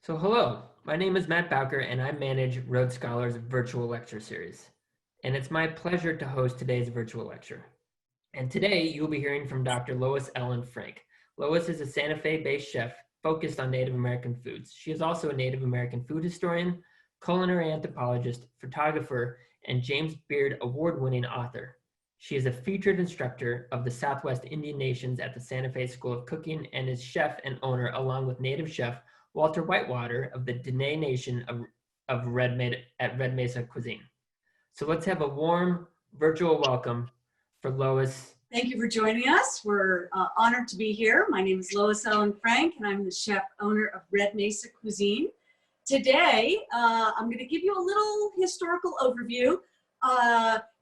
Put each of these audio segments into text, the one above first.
So hello, my name is Matt Bowker and I manage Rhodes Scholars virtual lecture series. And it's my pleasure to host today's virtual lecture. And today you'll be hearing from Dr. Lois Ellen Frank. Lois is a Santa Fe-based chef focused on Native American foods. She is also a Native American food historian, culinary anthropologist, photographer, and James Beard award-winning author. She is a featured instructor of the Southwest Indian Nations at the Santa Fe School of Cooking and is chef and owner along with Native Chef Walter Whitewater of the Diné Nation of Red Mesa Cuisine. So let's have a warm virtual welcome for Lois. Thank you for joining us. We're honored to be here. My name is Lois Ellen Frank, and I'm the chef owner of Red Mesa Cuisine. Today, I'm going to give you a little historical overview.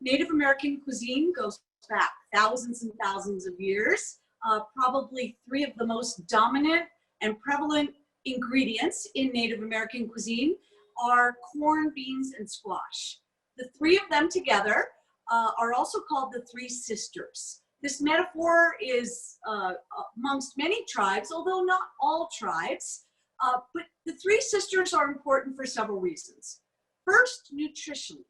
Native American cuisine goes back thousands and thousands of years. Probably three of the most dominant and prevalent ingredients in Native American cuisine are corn, beans, and squash. The three of them together are also called the Three Sisters. This metaphor is amongst many tribes, although not all tribes, but the Three Sisters are important for several reasons. First, nutritionally.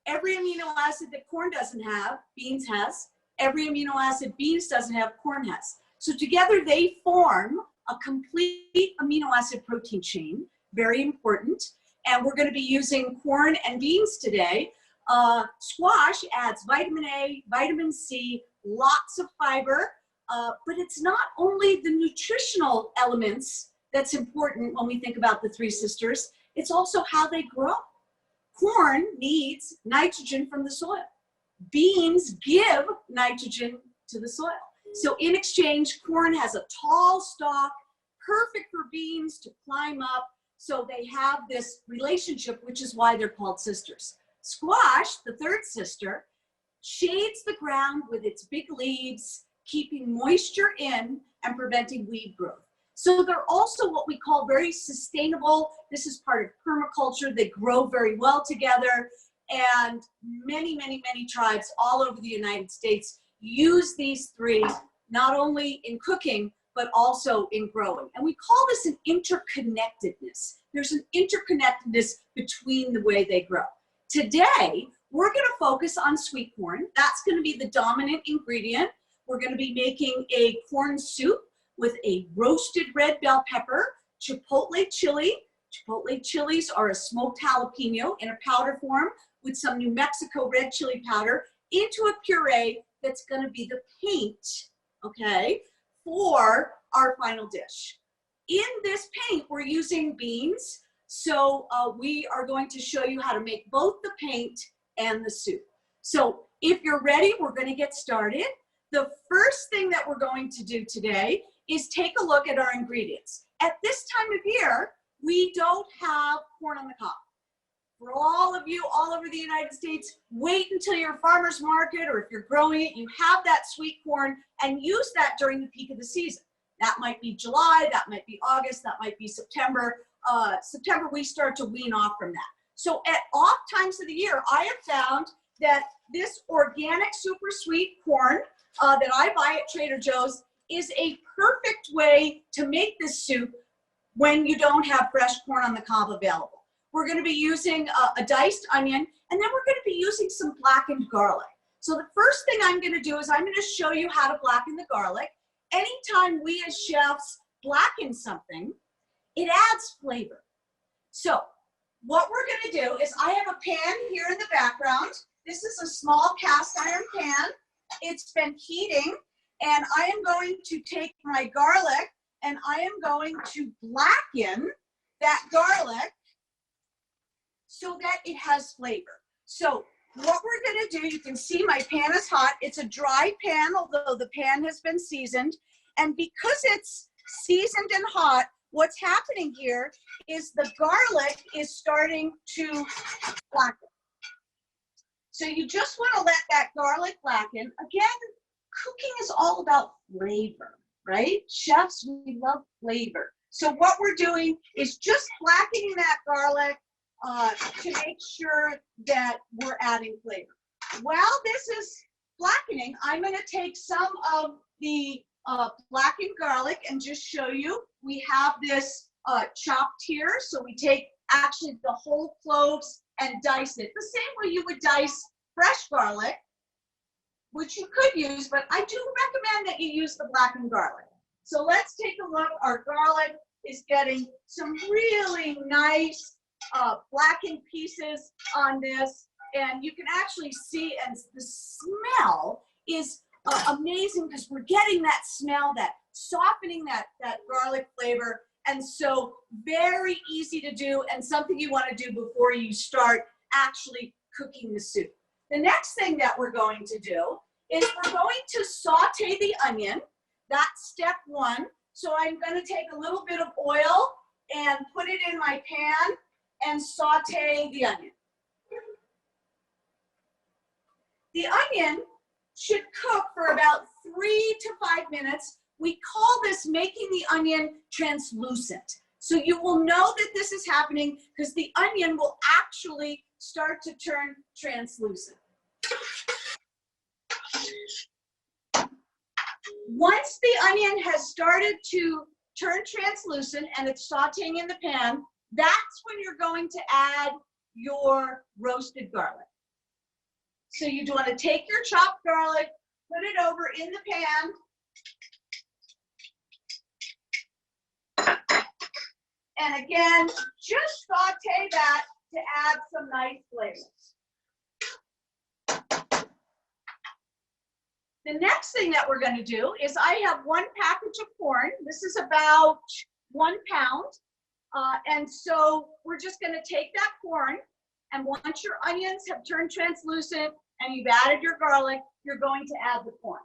Every amino acid that corn doesn't have, beans has. Every amino acid beans doesn't have, corn has. So together they form a complete amino acid protein chain, very important. And we're going to be using corn and beans today. Squash adds vitamin A, vitamin C, lots of fiber, but it's not only the nutritional elements that's important when we think about the Three Sisters, it's also how they grow. Corn needs nitrogen from the soil. Beans give nitrogen to the soil. So in exchange, corn has a tall stalk, perfect for beans to climb up. So they have this relationship, which is why they're called sisters. Squash, the third sister, shades the ground with its big leaves, keeping moisture in and preventing weed growth. So they're also what we call very sustainable. This is part of permaculture. They grow very well together. And many, many, many tribes all over the United States use these three, not only in cooking, but also in growing. And we call this an interconnectedness. There's an interconnectedness between the way they grow. Today, we're going to focus on sweet corn. That's going to be the dominant ingredient. We're going to be making a corn soup with a roasted red bell pepper, chipotle chili. Chipotle chilies are a smoked jalapeno in a powder form with some New Mexico red chili powder into a puree that's going to be the paint, okay, for our final dish. In this paint, we're using beans. So we are going to show you how to make both the paint and the soup. So if you're ready, we're going to get started. The first thing that we're going to do today is take a look at our ingredients. At this time of year, we don't have corn on the cob. For all of you all over the United States, wait until your farmer's market, or if you're growing it, you have that sweet corn and use that during the peak of the season. That might be July, that might be August, that might be September. September, we start to wean off from that. So at off times of the year, I have found that this organic super sweet corn that I buy at Trader Joe's is a perfect way to make this soup when you don't have fresh corn on the cob available. We're going to be using a diced onion, and then we're going to be using some blackened garlic. So the first thing I'm going to do is I'm going to show you how to blacken the garlic. Anytime we as chefs blacken something, it adds flavor. So what we're going to do is I have a pan here in the background. This is a small cast iron pan. It's been heating, and I am going to take my garlic and I am going to blacken that garlic so that it has flavor. So what we're going to do, you can see my pan is hot. It's a dry pan, although the pan has been seasoned. And because it's seasoned and hot, what's happening here is the garlic is starting to blacken. So you just want to let that garlic blacken. Again, cooking is all about flavor, right? Chefs, we love flavor. So what we're doing is just blackening that garlic to make sure that we're adding flavor. While this is blackening, I'm going to take some of the blackened garlic and just show you. We have this chopped here. So we take actually the whole cloves and dice it the same way you would dice fresh garlic, which you could use, but I do recommend that you use the blackened garlic. So let's take a look. Our garlic is getting some really nice blackened pieces on this, and you can actually see, and the smell is amazing because we're getting that smell, that softening that garlic flavor, and so very easy to do and something you want to do before you start actually cooking the soup. The next thing that we're going to do is we're going to saute the onion. That's step one. So I'm going to take a little bit of oil and put it in my pan and saute the onion. The onion should cook for about 3 to 5 minutes. We call this making the onion translucent. So you will know that this is happening because the onion will actually start to turn translucent. Once the onion has started to turn translucent and it's sauteing in the pan, that's when you're going to add your roasted garlic. So you want to take your chopped garlic, put it over in the pan, and again, just saute that to add some nice flavors. The next thing that we're going to do is I have 1 package of corn. This is about 1 pound. And so we're just going to take that corn, and once your onions have turned translucent and you've added your garlic, you're going to add the corn.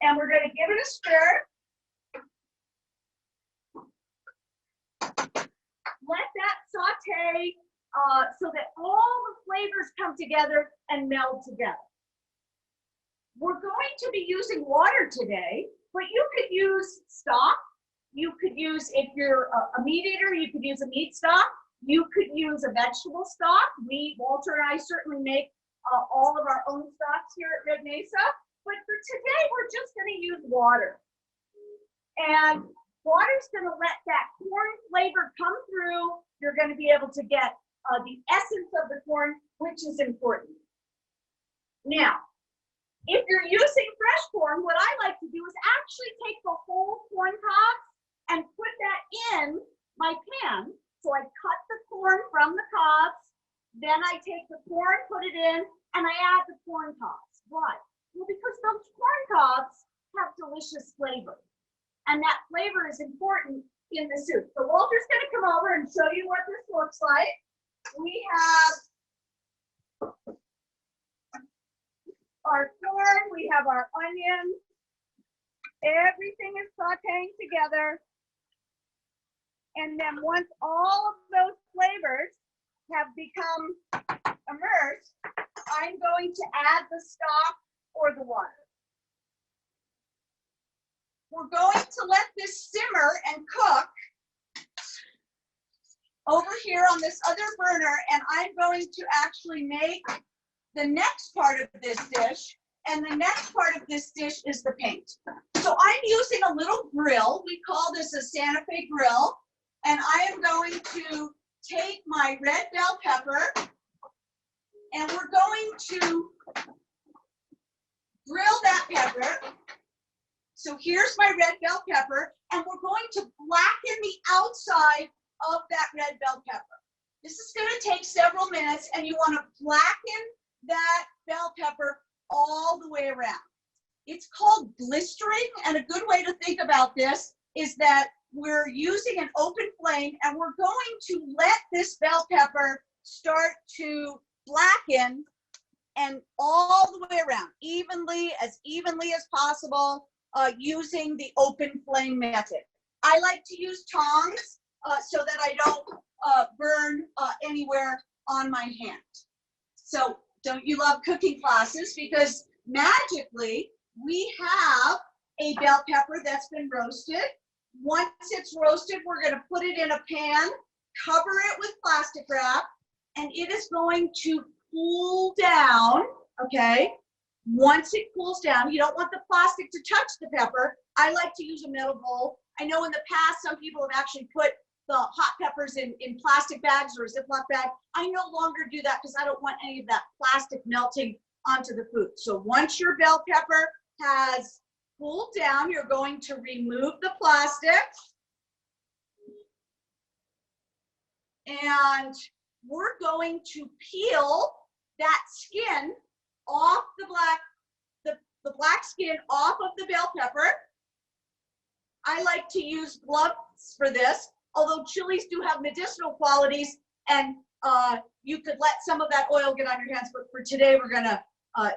And we're going to give it a stir. Let that saute so that all the flavors come together and meld together. We're going to be using water today, but you could use stock. You could use, if you're a meat eater, you could use a meat stock. You could use a vegetable stock. Walter and I certainly make all of our own stocks here at Red Mesa. But for today, we're just going to use water. And water's going to let that corn flavor come through. You're going to be able to get the essence of the corn, which is important. Now, if you're using fresh corn, what I like to do is actually take the whole corn cobs and put that in my pan. So I cut the corn from the cobs, then I take the corn, put it in, and I add the corn cobs. Why? Well, because those corn cobs have delicious flavor. And that flavor is important in the soup. So Walter's going to come over and show you what this looks like. We have our corn, we have our onions. Everything is sauteing together. And then once all of those flavors have become immersed, I'm going to add the stock or the water. We're going to let this simmer and cook over here on this other burner, and I'm going to actually make the next part of this dish, and the next part of this dish is the paint. So I'm using a little grill. We call this a Santa Fe grill, and I am going to take my red bell pepper, and we're going to grill that pepper. So here's my red bell pepper, and we're going to blacken the outside of that red bell pepper. This is going to take several minutes, and you want to blacken that bell pepper all the way around. It's called blistering, and a good way to think about this is that we're using an open flame, and we're going to let this bell pepper start to blacken and all the way around, evenly as possible, using the open flame method. I like to use tongs so that I don't burn anywhere on my hand. So don't you love cooking classes? Because magically we have a bell pepper that's been roasted. Once it's roasted, we're going to put it in a pan, cover it with plastic wrap, and it is going to cool down, okay? Once it cools down, you don't want the plastic to touch the pepper. I like to use a metal bowl. I know in the past, some people have actually put the hot peppers in plastic bags or a Ziploc bag. I no longer do that because I don't want any of that plastic melting onto the food. So once your bell pepper has cooled down, you're going to remove the plastic. And we're going to peel that skin off the black skin off of the bell pepper. I like to use gloves for this, although chilies do have medicinal qualities, and you could let some of that oil get on your hands, but for today we're gonna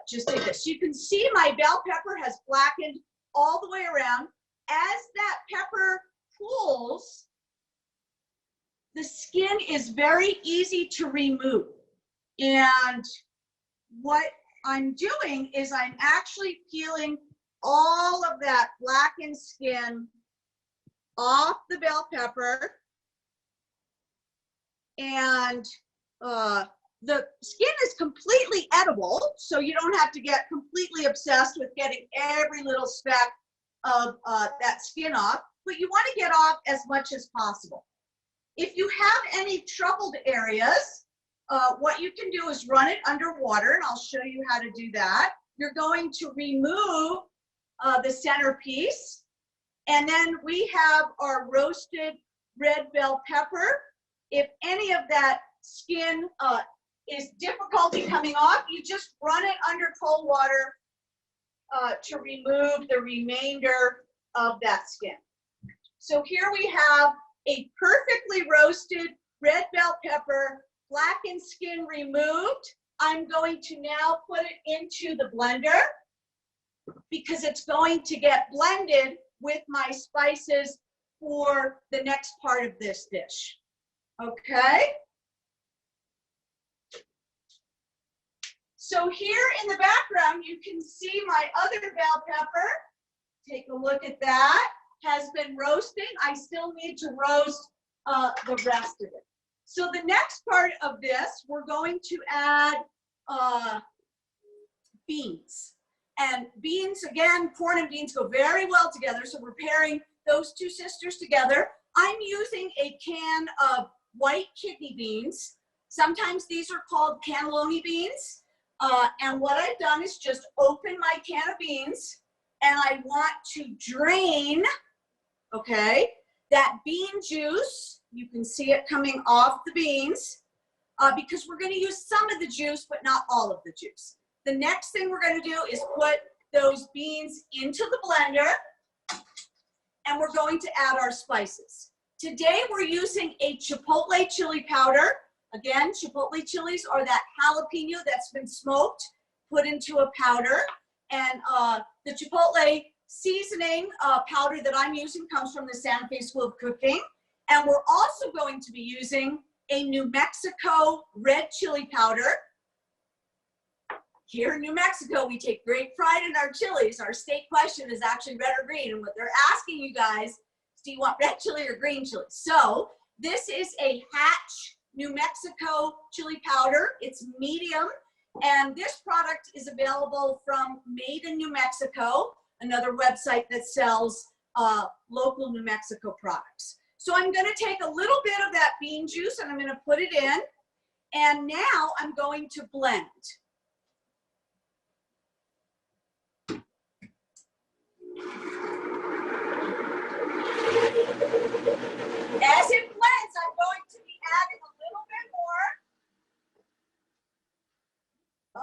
just take this. You can see my bell pepper has blackened all the way around. As that pepper cools, the skin is very easy to remove. And what I'm doing is I'm actually peeling all of that blackened skin off the bell pepper. And the skin is completely edible, so you don't have to get completely obsessed with getting every little speck of that skin off, but you want to get off as much as possible. If you have any troubled areas, what you can do is run it under water, and I'll show you how to do that. You're going to remove the centerpiece, and then we have our roasted red bell pepper. If any of that skin is difficulty coming off, you just run it under cold water to remove the remainder of that skin. So here we have a perfectly roasted red bell pepper, blackened skin removed. I'm going to now put it into the blender because it's going to get blended with my spices for the next part of this dish. Okay? So here in the background, you can see my other bell pepper. Take a look at that. Has been roasting. I still need to roast the rest of it. So the next part of this, we're going to add beans. And beans, again, corn and beans go very well together. So we're pairing those two sisters together. I'm using a can of white kidney beans. Sometimes these are called cannelloni beans. And what I've done is just open my can of beans, and I want to drain, okay, that bean juice. You can see it coming off the beans because we're going to use some of the juice, but not all of the juice. The next thing we're going to do is put those beans into the blender, and we're going to add our spices. Today we're using a Chipotle chili powder. Again, Chipotle chilies are that jalapeno that's been smoked, put into a powder. And the Chipotle seasoning powder that I'm using comes from the Santa Fe School of Cooking. And we're also going to be using a New Mexico red chili powder. Here in New Mexico, we take great pride in our chilies. Our state question is actually red or green. And what they're asking you guys is, do you want red chili or green chili? So this is a Hatch New Mexico chili powder. It's medium. And this product is available from Made in New Mexico, another website that sells local New Mexico products. So I'm going to take a little bit of that bean juice and I'm going to put it in. And now I'm going to blend. As it blends, I'm going to be adding a little bit more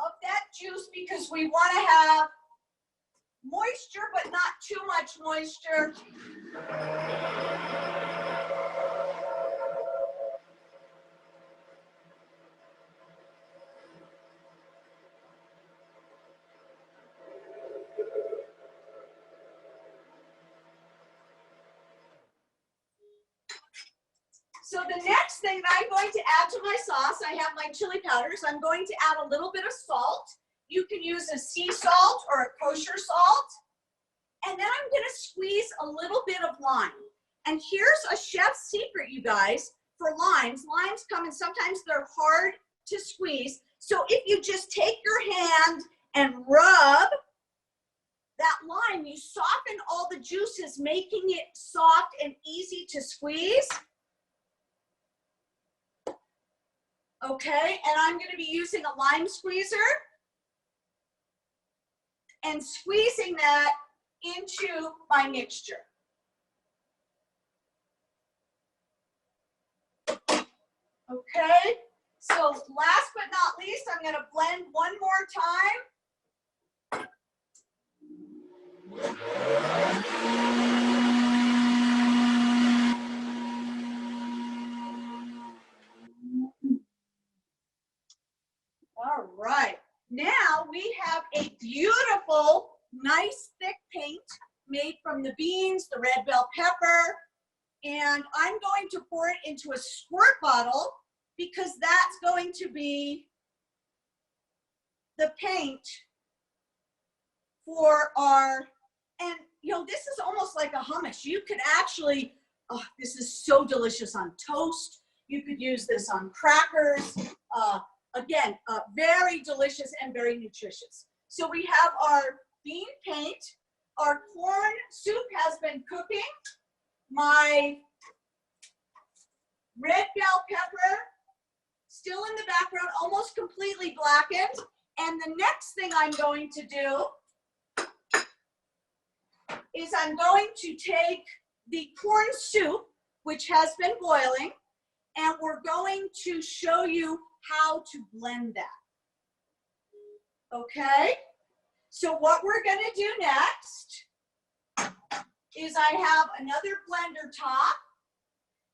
of that juice because we want to have moisture, but not too much moisture. So the next thing that I'm going to add to my sauce, I have my chili powders. I'm going to add a little bit of salt. You can use a sea salt or a kosher salt. And then I'm going to squeeze a little bit of lime. And here's a chef's secret, you guys, for limes. Limes come in, sometimes they're hard to squeeze. So if you just take your hand and rub that lime, you soften all the juices, making it soft and easy to squeeze. Okay, and I'm going to be using a lime squeezer and squeezing that into my mixture. Okay, so last but not least, I'm going to blend one more time. All right, now we have a beautiful, nice thick paint made from the beans, the red bell pepper, and I'm going to pour it into a squirt bottle because that's going to be the paint for our, and you know, this is almost like a hummus. You could actually, oh, this is so delicious on toast. You could use this on crackers. Again, very delicious and very nutritious. So we have our bean paint. Our corn soup has been cooking. My red bell pepper, still in the background, almost completely blackened. And the next thing I'm going to do is I'm going to take the corn soup, which has been boiling, and we're going to show you how to blend that. Okay? So what we're going to do next is I have another blender top,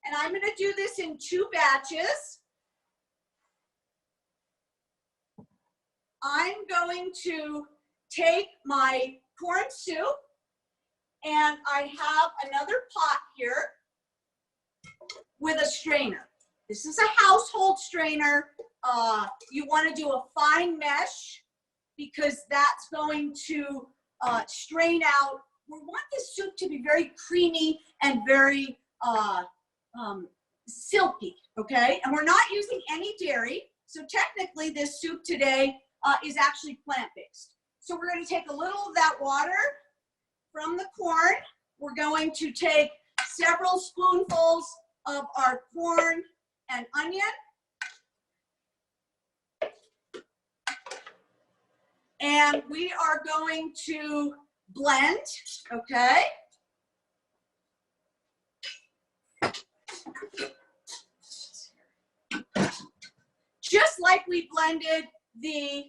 and I'm going to do this in 2 batches. I'm going to take my corn soup, and I have another pot here with a strainer. This is a household strainer. You want to do a fine mesh because that's going to strain out. We want this soup to be very creamy and very silky, okay? And we're not using any dairy. So technically this soup today is actually plant-based. So we're going to take a little of that water from the corn. We're going to take several spoonfuls of our corn and onion. And we are going to blend, okay? Just like we blended the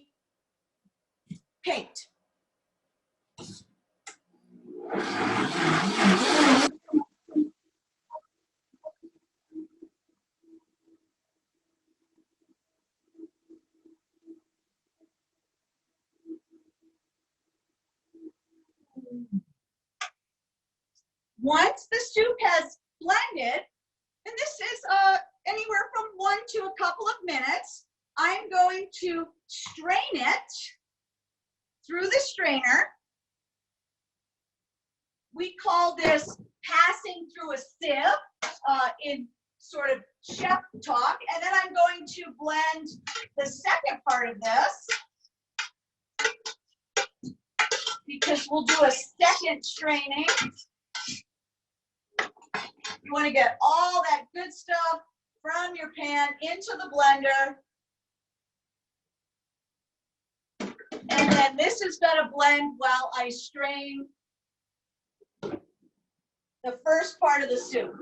paint. Once the soup has blended, and this is anywhere from 1 to a couple of minutes, I'm going to strain it through the strainer. We call this passing through a sieve in sort of chef talk. And then I'm going to blend the second part of this because we'll do a second straining. You want to get all that good stuff from your pan into the blender. And then this is going to blend while I strain the first part of the soup.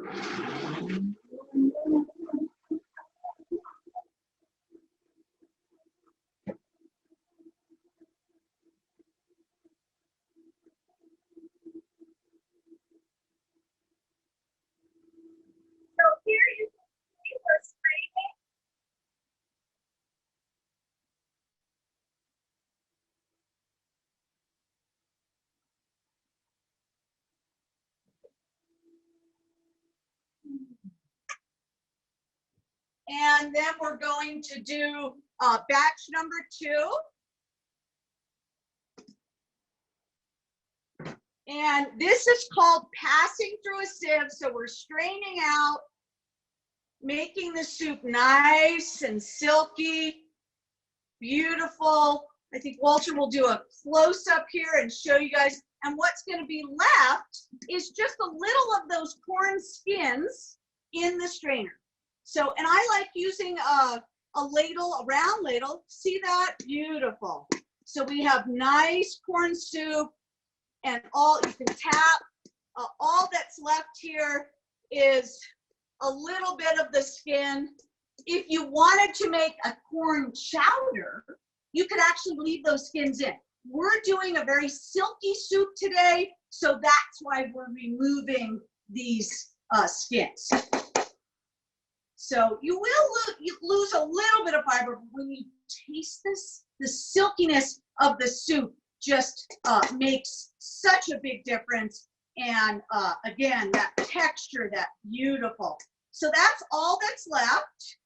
So here you can see we're straining. And then we're going to do batch number 2. And this is called passing through a sieve. So we're straining out, making the soup nice and silky. beautiful. I think Walter will do a close-up here and show you guys. And what's going to be left is just a little of those corn skins in the strainer. So, and I like using a ladle, a round ladle. See that? Beautiful. So we have nice corn soup, and all you can tap. All that's left here is a little bit of the skin. If you wanted to make a corn chowder, you could actually leave those skins in. We're doing a very silky soup today, so that's why we're removing these skins. So you will lose a little bit of fiber, but when you taste this, the silkiness of the soup just makes such a big difference. And again, that texture, that beautiful. So that's all that's left.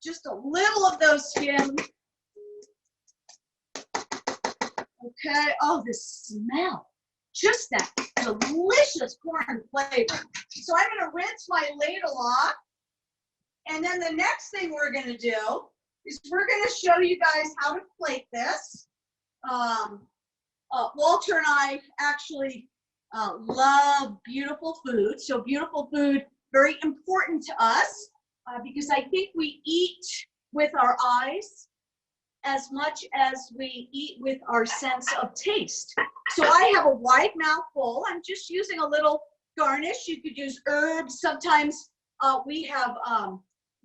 Just a little of those skins. Okay, oh, the smell, just that delicious corn flavor. So I'm gonna rinse my ladle off. And then the next thing we're gonna do is we're gonna show you guys how to plate this. Walter and I actually love beautiful food. So beautiful food, very important to us because I think we eat with our eyes as much as we eat with our sense of taste. So I have a wide mouthful. I'm just using a little garnish. You could use herbs. Sometimes we have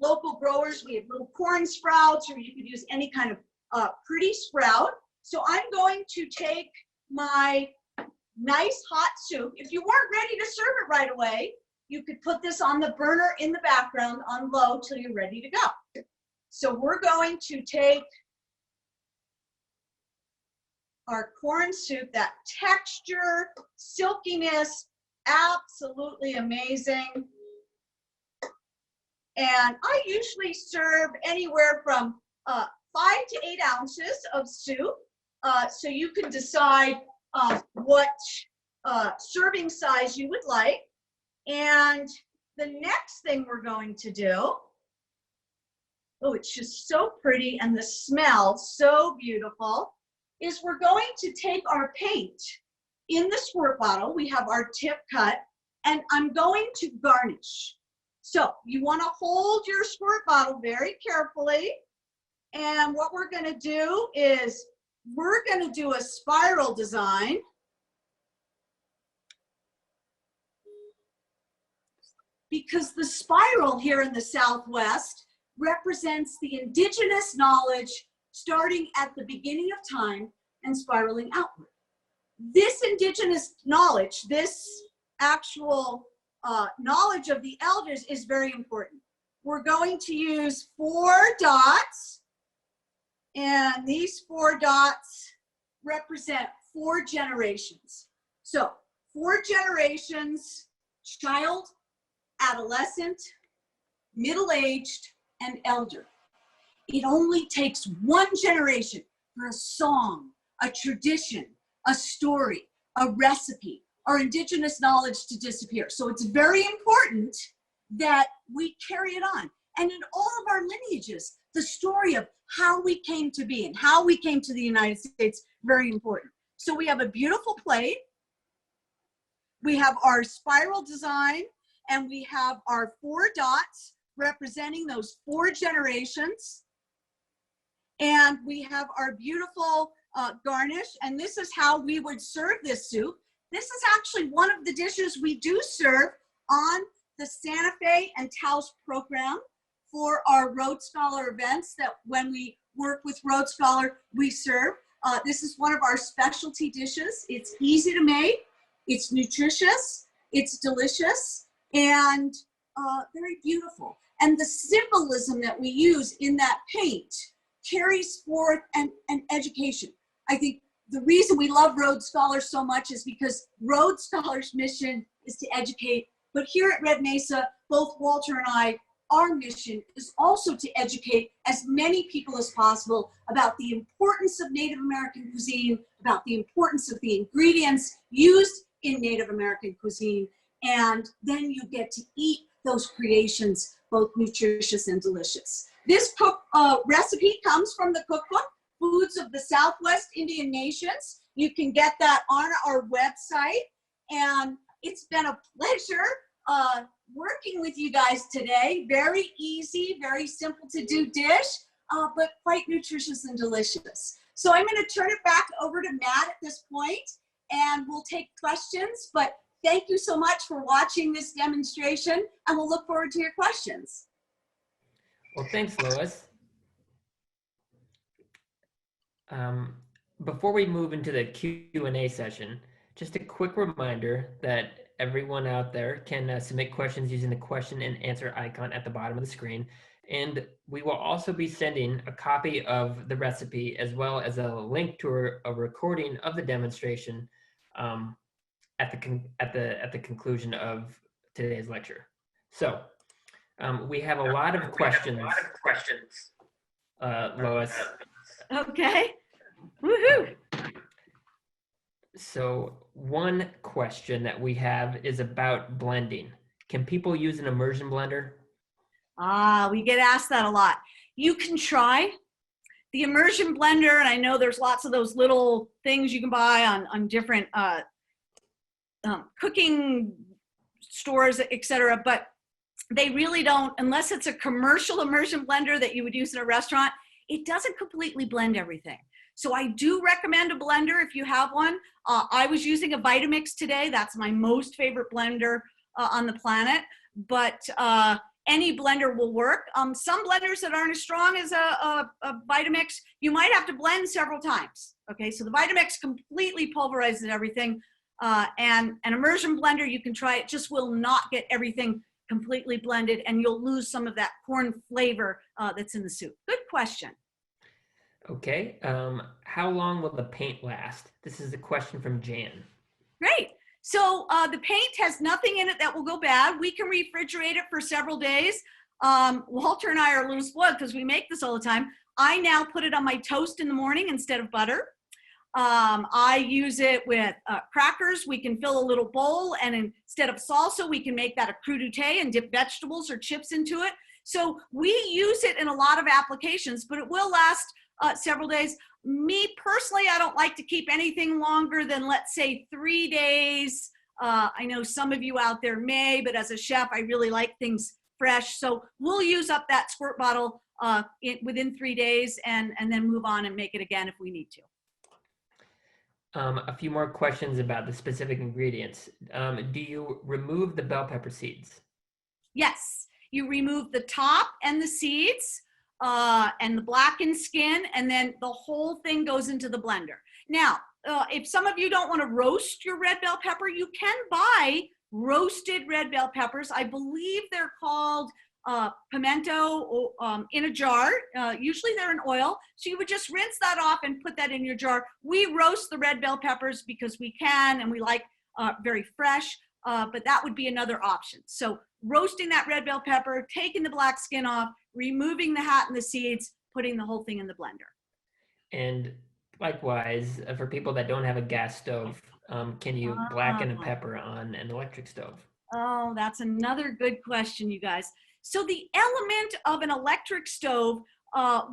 local growers. We have little corn sprouts, or you could use any kind of pretty sprout. So I'm going to take my nice hot soup. If you weren't ready to serve it right away, you could put this on the burner in the background on low till you're ready to go. So we're going to take our corn soup, that texture, silkiness, absolutely amazing. And I usually serve anywhere from 5 to 8 ounces of soup. So you can decide what serving size you would like. And the next thing we're going to do, oh, it's just so pretty and the smell so beautiful, is we're going to take our paint in the squirt bottle. We have our tip cut, and I'm going to garnish. So you want to hold your squirt bottle very carefully. And what we're going to do is we're going to do a spiral design. Because the spiral here in the Southwest represents the indigenous knowledge starting at the beginning of time and spiraling outward. This indigenous knowledge, this actual knowledge of the elders is very important. We're going to use 4 dots, and these 4 dots represent 4 generations. So 4 generations: child, adolescent, middle-aged, and elder. It only takes 1 generation for a song, a tradition, a story, a recipe, our indigenous knowledge to disappear. So it's very important that we carry it on. And in all of our lineages, the story of how we came to be and how we came to the United States, very important. So we have a beautiful plate. We have our spiral design, and we have our 4 dots representing those 4 generations. And we have our beautiful garnish, and this is how we would serve this soup. This is actually one of the dishes we do serve on the Santa Fe and Taos program for our Rhodes Scholar events, that when we work with Rhodes Scholar, we serve. This is one of our specialty dishes. It's easy to make, it's nutritious, it's delicious, and very beautiful. And the symbolism that we use in that paint carries forth an education. I think the reason we love Rhodes Scholars so much is because Rhodes Scholars' mission is to educate, but here at Red Mesa, both Walter and I, our mission is also to educate as many people as possible about the importance of Native American cuisine, about the importance of the ingredients used in Native American cuisine, and then you get to eat those creations, both nutritious and delicious. This recipe comes from the cookbook, foods of the Southwest Indian nations. You can get that on our website. And it's been a pleasure working with you guys today. Very easy, very simple to do dish, but quite nutritious and delicious. So I'm going to turn it back over to Matt at this point, and we'll take questions. But thank you so much for watching this demonstration, and we'll look forward to your questions. Well, thanks, Lois. Before we move into the Q&A session, just a quick reminder that everyone out there can submit questions using the question and answer icon at the bottom of the screen. And we will also be sending a copy of the recipe as well as a link to a recording of the demonstration at the conclusion of today's lecture. So we have a lot of questions. Lois. Okay. Woohoo. So one question that we have is about blending. Can people use an immersion blender? We get asked that a lot. You can try the immersion blender, and I know there's lots of those little things you can buy on different cooking stores, etc. But they really don't, unless it's a commercial immersion blender that you would use in a restaurant, it doesn't completely blend everything. So I do recommend a blender if you have one. I was using a Vitamix today. That's my most favorite blender on the planet. But any blender will work. Some blenders that aren't as strong as a Vitamix, you might have to blend several times. Okay, so the Vitamix completely pulverizes everything. And an immersion blender, you can try it, just will not get everything completely blended, and you'll lose some of that corn flavor that's in the soup. Good question. Okay, how long will the paint last? This is a question from Jan. Great. So the paint has nothing in it that will go bad. We can refrigerate it for several days. Walter and I are a little spoiled because we make this all the time. I now put it on my toast in the morning instead of butter. I use it with crackers. We can fill a little bowl, and instead of salsa, we can make that a crudité and dip vegetables or chips into it. So we use it in a lot of applications, but it will last several days. Me personally, I don't like to keep anything longer than, let's say, 3 days. I know some of you out there may, but as a chef, I really like things fresh. So we'll use up that squirt bottle within 3 days and then move on and make it again if we need to. A few more questions about the specific ingredients. Do you remove the bell pepper seeds? Yes, you remove the top and the seeds and the blackened skin, and then the whole thing goes into the blender. Now, if some of you don't want to roast your red bell pepper, you can buy roasted red bell peppers. I believe they're called pimento in a jar. Usually they're in oil. So you would just rinse that off and put that in your jar. We roast the red bell peppers because we can, and we like very fresh, but that would be another option. So roasting that red bell pepper, taking the black skin off, removing the hat and the seeds, putting the whole thing in the blender. And likewise, for people that don't have a gas stove, can you blacken a pepper on an electric stove? Oh, that's another good question, you guys. So the element of an electric stove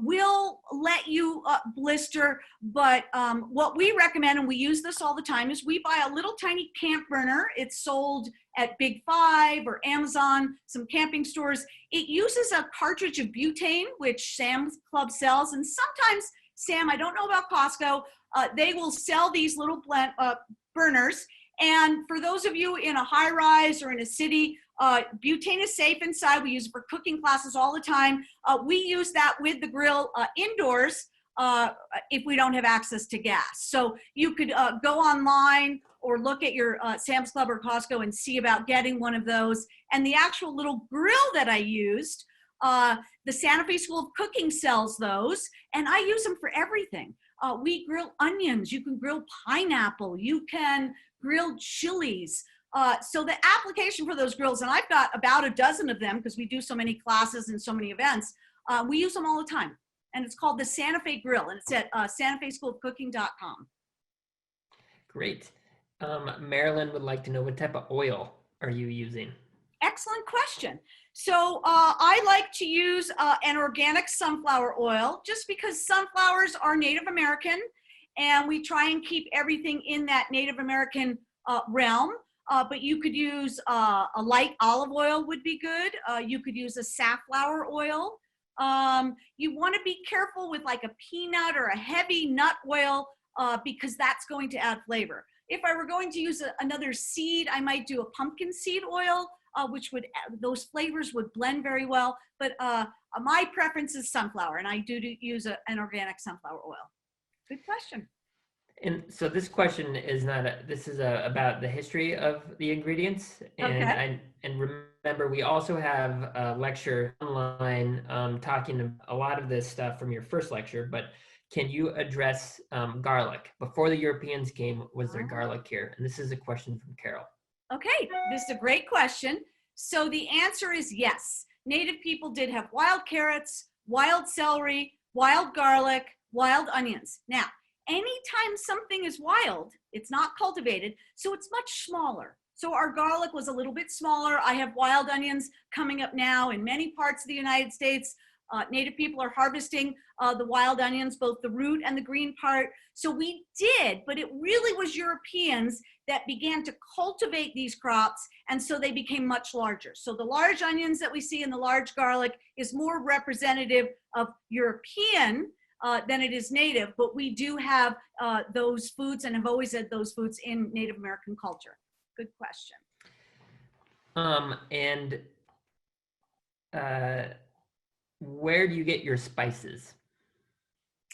will let you blister, but what we recommend, and we use this all the time, is we buy a little tiny camp burner. It's sold at Big Five or Amazon, some camping stores. It uses a cartridge of butane, which Sam's Club sells, and sometimes, Sam, I don't know about Costco, they will sell these little burners. And for those of you in a high rise or in a city, butane is safe inside. We use it for cooking classes all the time. We use that with the grill indoors if we don't have access to gas. So you could go online or look at your Sam's Club or Costco and see about getting one of those. And the actual little grill that I used, the Santa Fe School of Cooking sells those, and I use them for everything. We grill onions. You can grill pineapple. You can grill chilies. So the application for those grills, and I've got about a dozen of them because we do so many classes and so many events, we use them all the time. And it's called the Santa Fe Grill, and it's at santafeschoolofcooking.com. Great. Marilyn would like to know, what type of oil are you using? Excellent question. So I like to use an organic sunflower oil just because sunflowers are Native American and we try and keep everything in that Native American realm. But you could use a light olive oil would be good. You could use a safflower oil. You want to be careful with like a peanut or a heavy nut oil because that's going to add flavor. If I were going to use another seed, I might do a pumpkin seed oil, which would, those flavors would blend very well. But my preference is sunflower, and I do use an organic sunflower oil. Good question. And so this question is not, about the history of the ingredients. And Okay. and remember, we also have a lecture online talking a lot of this stuff from your first lecture, but can you address garlic? Before the Europeans came, was there garlic here? And this is a question from Carol. Okay, this is a great question. So the answer is yes. Native people did have wild carrots, wild celery, wild garlic, wild onions. Now, anytime something is wild, it's not cultivated, so it's much smaller. So our garlic was a little bit smaller. I have wild onions coming up now in many parts of the United States. Native people are harvesting the wild onions, both the root and the green part. So we did, but it really was Europeans that began to cultivate these crops, and so they became much larger. So the large onions that we see in the large garlic is more representative of European than it is native, but we do have those foods and have always had those foods in Native American culture. Good question. Where do you get your spices?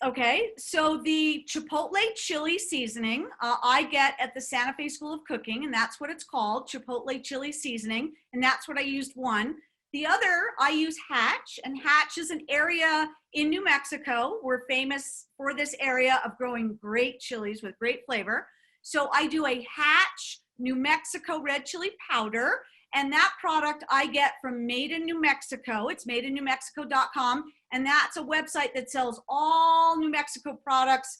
Okay, so the Chipotle chili seasoning I get at the Santa Fe School of Cooking, and that's what it's called, Chipotle chili seasoning, and that's what I used one. The other, I use Hatch, and Hatch is an area in New Mexico. We're famous for this area of growing great chilies with great flavor. So I do a Hatch New Mexico red chili powder, and that product I get from Made in New Mexico. It's madeinnewmexico.com, and that's a website that sells all New Mexico products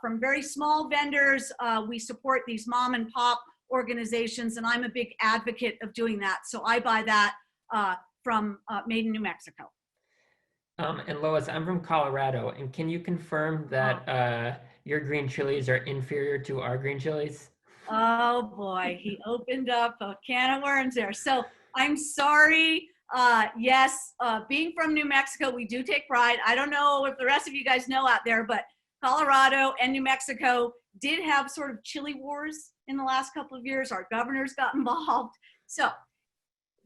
from very small vendors. We support these mom and pop organizations, and I'm a big advocate of doing that. So I buy that from Made in New Mexico. And Lois, I'm from Colorado, and can you confirm that your green chilies are inferior to our green chilies? Oh boy, he opened up a can of worms there. So I'm sorry. Yes, being from New Mexico, we do take pride. I don't know if the rest of you guys know out there, but Colorado and New Mexico did have sort of chili wars in the last couple of years. Our governors got involved. So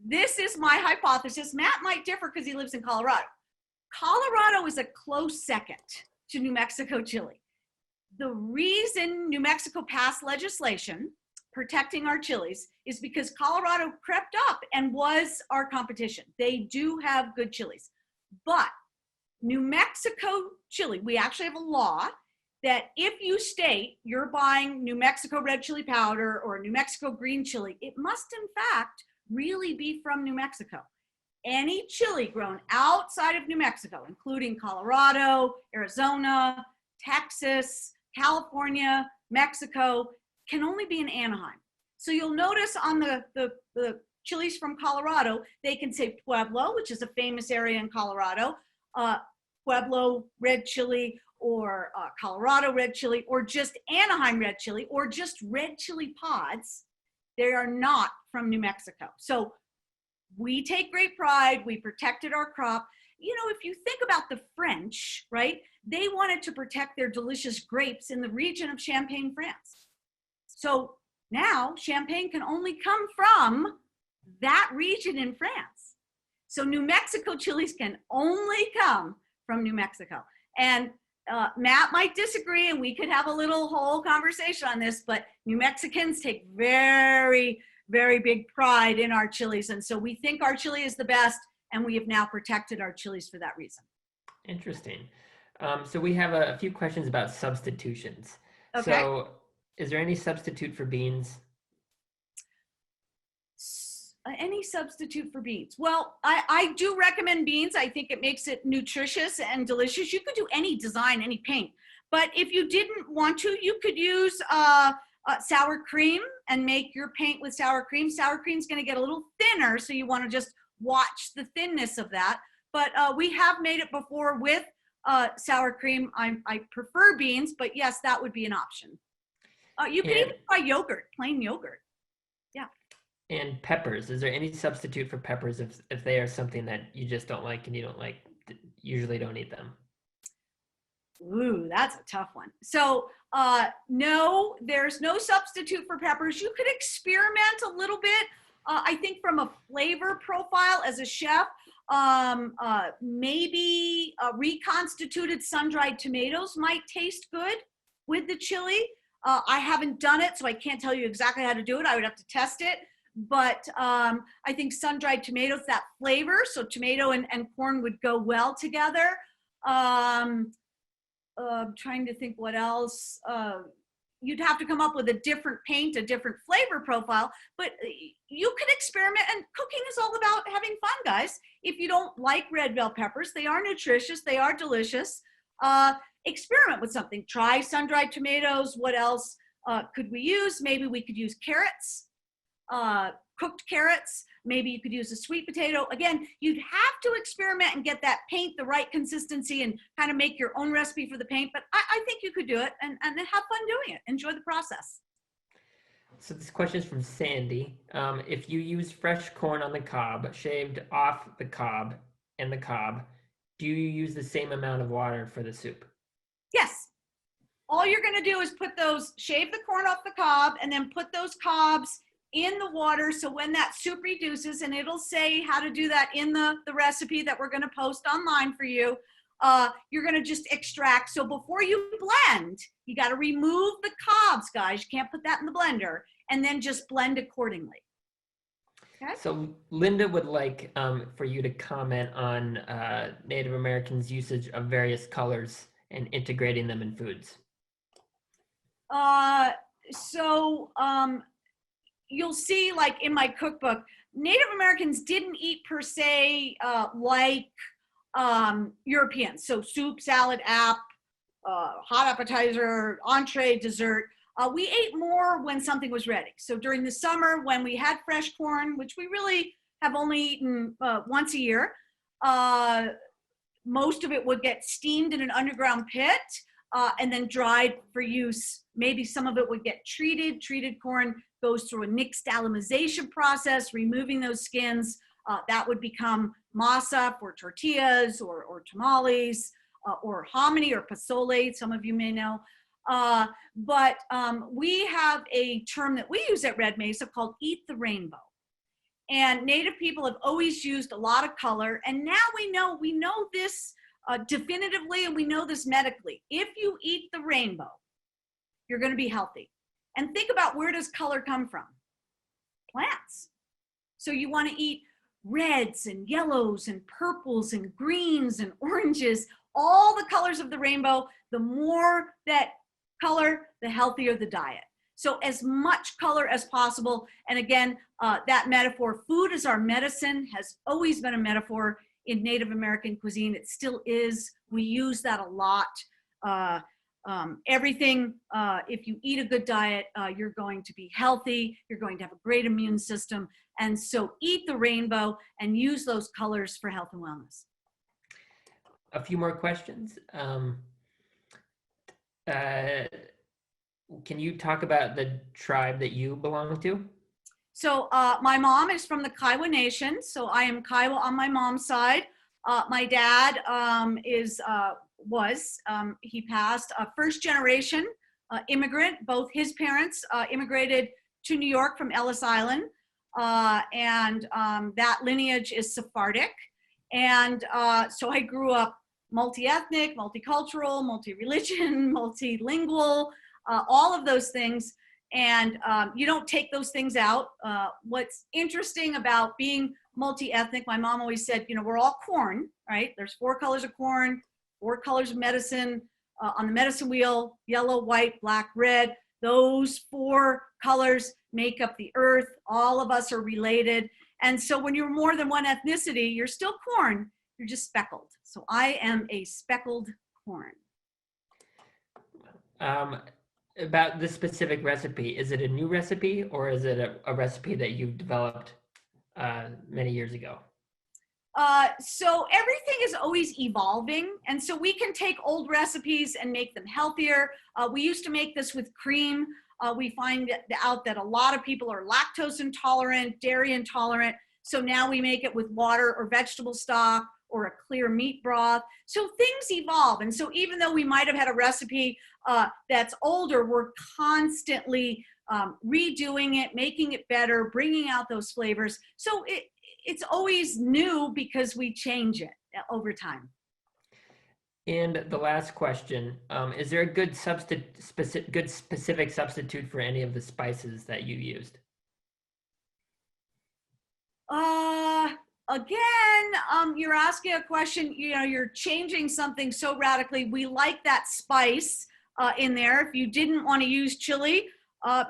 this is my hypothesis. Matt might differ because he lives in Colorado. Colorado is a close second to New Mexico chili. The reason New Mexico passed legislation protecting our chilies is because Colorado crept up and was our competition. They do have good chilies. But New Mexico chili, we actually have a law that if you state you're buying New Mexico red chili powder or New Mexico green chili, it must in fact really be from New Mexico. Any chili grown outside of New Mexico, including Colorado, Arizona, Texas, California, Mexico, can only be in Anaheim. So you'll notice on the chilies from Colorado, they can say Pueblo, which is a famous area in Colorado, Pueblo red chili, or Colorado red chili, or just Anaheim red chili, or just red chili pods. They are not from New Mexico. So we take great pride. We protected our crop. You know, if you think about the French, right, they wanted to protect their delicious grapes in the region of Champagne, France. So now Champagne can only come from that region in France. So New Mexico chilies can only come from New Mexico. And Matt might disagree, and we could have a little whole conversation on this, but New Mexicans take very, very big pride in our chilies. And so we think our chili is the best, and we have now protected our chilies for that reason. Interesting. So we have a few questions about substitutions. Okay. So is there any substitute for beans? Any substitute for beans? Well, I do recommend beans. I think it makes it nutritious and delicious. You could do any design, any paint. But if you didn't want to, you could use sour cream and make your paint with sour cream. Sour cream is going to get a little thinner, so you want to just watch the thinness of that. But we have made it before with sour cream. I prefer beans, but yes, that would be an option. You can even try yogurt, plain yogurt. Yeah. And peppers, is there any substitute for peppers if they are something that you just don't like and you don't like, usually don't eat them? Ooh, that's a tough one. So no, there's no substitute for peppers. You could experiment a little bit. I think from a flavor profile as a chef, maybe reconstituted sun-dried tomatoes might taste good with the chili. I haven't done it, so I can't tell you exactly how to do it. I would have to test it. But I think sun-dried tomatoes, that flavor, so tomato and corn would go well together. I'm trying to think what else. You'd have to come up with a different paint, a different flavor profile, but you could experiment, and cooking is all about having fun, guys. If you don't like red bell peppers, they are nutritious, they are delicious. Experiment with something. Try sun-dried tomatoes. What else could we use? Maybe we could use carrots, cooked carrots. Maybe you could use a sweet potato. Again, you'd have to experiment and get that paint the right consistency and kind of make your own recipe for the paint. But I think you could do it and have fun doing it. Enjoy the process. So this question is from Sandy. If you use fresh corn on the cob, shaved off the cob and the cob, do you use the same amount of water for the soup? Yes. All you're going to do is shave the corn off the cob and then put those cobs in the water. So when that soup reduces, and it'll say how to do that in the recipe that we're going to post online for you, you're going to just extract. So before you blend, you got to remove the cobs, guys. You can't put that in the blender, and then just blend accordingly. Okay? So Linda would like for you to comment on Native Americans' usage of various colors and integrating them in foods. You'll see, like in my cookbook, Native Americans didn't eat per se like Europeans. So soup, salad, hot appetizer, entree, dessert. We ate more when something was ready. So during the summer, when we had fresh corn, which we really have only eaten once a year, most of it would get steamed in an underground pit and then dried for use. Maybe some of it would get treated. Treated corn goes through a nixtamalization process, removing those skins. That would become masa for tortillas or tamales or hominy or pozole, some of you may know. But we have a term that we use at Red Mesa called eat the rainbow. And Native people have always used a lot of color. And now we know this definitively, and we know this medically. If you eat the rainbow, you're going to be healthy. And think about, where does color come from? Plants. So you want to eat reds and yellows and purples and greens and oranges, all the colors of the rainbow. The more that color, the healthier the diet. So as much color as possible. And again, that metaphor, food is our medicine, has always been a metaphor in Native American cuisine. It still is. We use that a lot. Everything, if you eat a good diet, you're going to be healthy, you're going to have a great immune system. And so eat the rainbow and use those colors for health and wellness. A few more questions. Can you talk about the tribe that you belong to? So my mom is from the Kiowa Nation. So I am Kiowa on my mom's side. My dad he passed, a first generation immigrant. Both his parents immigrated to New York from Ellis Island. And that lineage is Sephardic. And so I grew up multi-ethnic, multicultural, multi-religion, multilingual, all of those things. And you don't take those things out. What's interesting about being multi-ethnic, my mom always said, we're all corn, right? There's 4 colors of corn, 4 colors of medicine. On the medicine wheel, yellow, white, black, red. Those 4 colors make up the earth. All of us are related. And so when you're more than one ethnicity, you're still corn, you're just speckled. So I am a speckled corn. about this specific recipe. Is it a new recipe or is it a recipe that you've developed many years ago? So everything is always evolving. And so we can take old recipes and make them healthier. We used to make this with cream. We find out that a lot of people are lactose intolerant, dairy intolerant. So now we make it with water or vegetable stock or a clear meat broth. So things evolve. And so even though we might have had a recipe that's older, we're constantly redoing it, making it better, bringing out those flavors. So it's always new because we change it over time. And the last question, is there a good specific substitute for any of the spices that you used? Again, you're asking a question, you're changing something so radically. We like that spice in there. If you didn't want to use chili,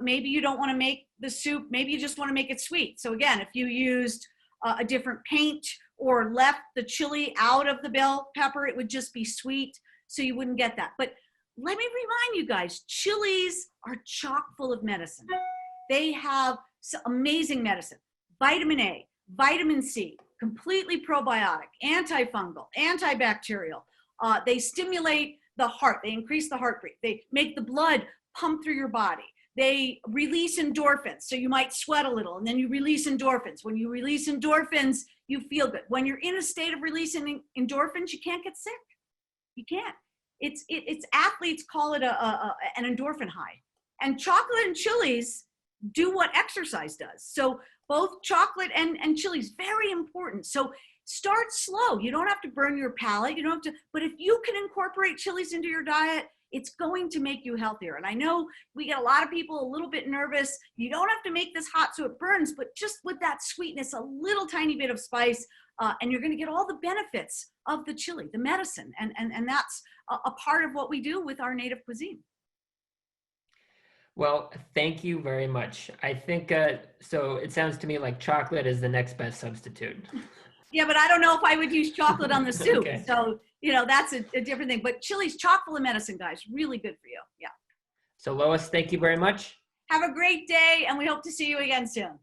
maybe you don't want to make the soup, maybe you just want to make it sweet. So again, if you used a different paint or left the chili out of the bell pepper, it would just be sweet, so you wouldn't get that. But let me remind you guys, chilies are chock full of medicine. They have amazing medicine, vitamin A, vitamin C, completely probiotic, antifungal, antibacterial. They stimulate the heart, they increase the heart rate, they make the blood pump through your body. They release endorphins. So you might sweat a little and then you release endorphins. When you release endorphins, you feel good. When you're in a state of releasing endorphins, you can't get sick. You can't. It's athletes call it an endorphin high. And chocolate and chilies do what exercise does. So both chocolate and chilies, very important. So start slow. You don't have to burn your palate. You don't have to, but if you can incorporate chilies into your diet, it's going to make you healthier. And I know we get a lot of people a little bit nervous. You don't have to make this hot so it burns, but just with that sweetness, a little tiny bit of spice, and you're going to get all the benefits of the chili, the medicine. And that's a part of what we do with our native cuisine. Well, thank you very much. I think, so it sounds to me like chocolate is the next best substitute. Yeah, but I don't know if I would use chocolate on the soup. Okay. So, that's a different thing. But chili's chock full of medicine, guys. Really good for you. Yeah. So Lois, thank you very much. Have a great day, and we hope to see you again soon.